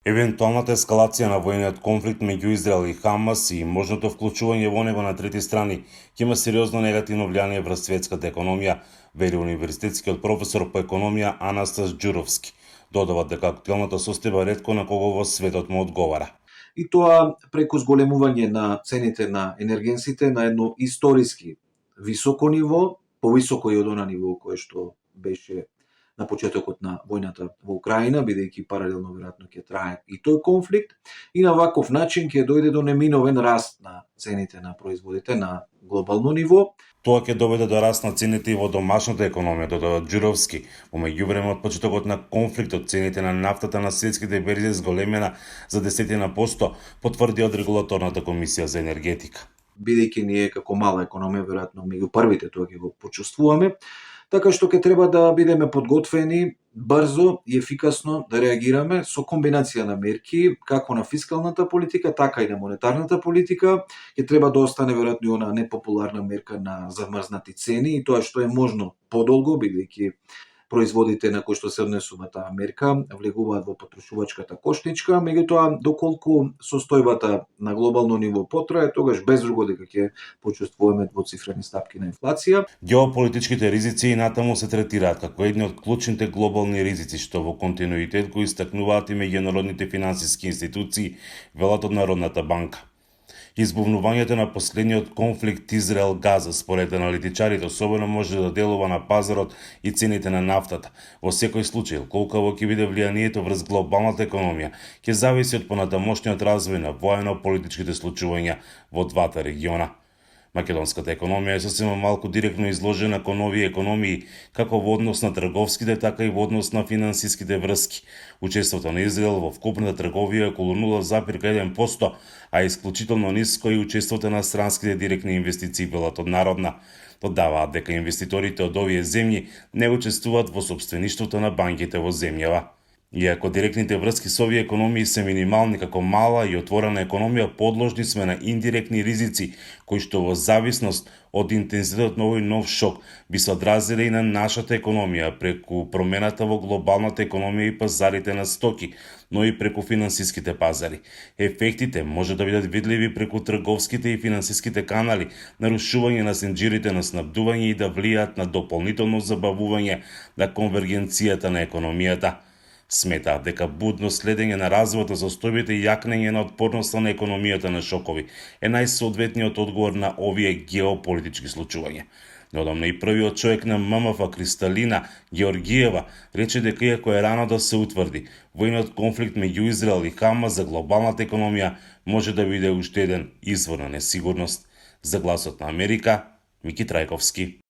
Евентуалната ескалација на војниот конфликт меѓу Израел и Хамас и можното вклучување во него на трети страни ќе има сериозно негативно влијание врз светската економија, вели универзитетскиот професор по економија Анастас Ѓуровски. Додава дека актуелната состојба ретко на кого во светот му одговара. И тоа преку зголемување на цените на енергенсите на едно историски високо ниво, повисоко и од она ниво кое што беше на почетокот на војната во Украина, бидејќи паралелно веројатно ќе трае и тој конфликт, и на ваков начин ќе дојде до неминовен раст на цените на производите на глобално ниво. Тоа ќе доведе до раст на цените и во домашната економија, додава Ѓуровски. Во меѓувреме од почетокот на конфликтот цените на нафтата на светските берзи зголемена за 10%, потврди од регулаторната комисија за енергетика. Бидејќи ние како мала економија веројатно меѓу првите тоа ќе го почувствуваме, така што ќе треба да бидеме подготвени брзо и ефикасно да реагираме со комбинација на мерки, како на фискалната политика, така и на монетарната политика. Ќе треба да остане веројатно и она непопуларна мерка на замрзнати цени, и тоа што е можно подолго, бидејќи производите на кои што се однесува таа мерка влегуваат во потрошувачката кошничка, меѓутоа доколку состојбата на глобално ниво потрае, тогаш без друго дека ќе почувствуваме двоцифрени стапки на инфлација. Геополитичките ризици и натаму се третираат како едни од клучните глобални ризици, што во континуитет го истакнуваат и меѓународните финансиски институции, велат од Народната банка. Избувнувањето на последниот конфликт Израел-Газа според аналитичарите особено може да делува на пазарот и цените на нафтата. Во секој случај, колкаво ќе биде влијанието врз глобалната економија, ќе зависи од понатамошниот развој на воено-политичките случувања во двата региона. Македонската економија е сосема малку директно изложена кон овие економии, како во однос на трговските, така и во однос на финансиските врски. Учеството на Израел во вкупната трговија е околу 0,1%, а исклучително ниско и учеството на странските директни инвестиции, велат од Народна. Додаваат дека инвеститорите од овие земји не учествуваат во сопствеништвото на банките во земјава. Иако директните врски со овие економии се минимални како мала и отворена економија, подложни сме на индиректни ризици, кои што во зависност од интензитетот на овој нов шок би се одразиле и на нашата економија преку промената во глобалната економија и пазарите на стоки, но и преку финансиските пазари. Ефектите може да бидат видливи преку трговските и финансиските канали, нарушување на сенџирите на снабдување и да влијаат на дополнително забавување на конвергенцијата на економијата. Сметаат дека будно следење на развојот на состојбите и јакнење на отпорноста на економијата на шокови е најсоодветниот одговор на овие геополитички случувања. Неодамна и првиот човек на ММФ, Кристалина Георгиева, рече дека иако е рано да се утврди, војниот конфликт меѓу Израел и Хамас за глобалната економија може да биде уште еден извор на несигурност. За Гласот на Америка, Мики Трајковски.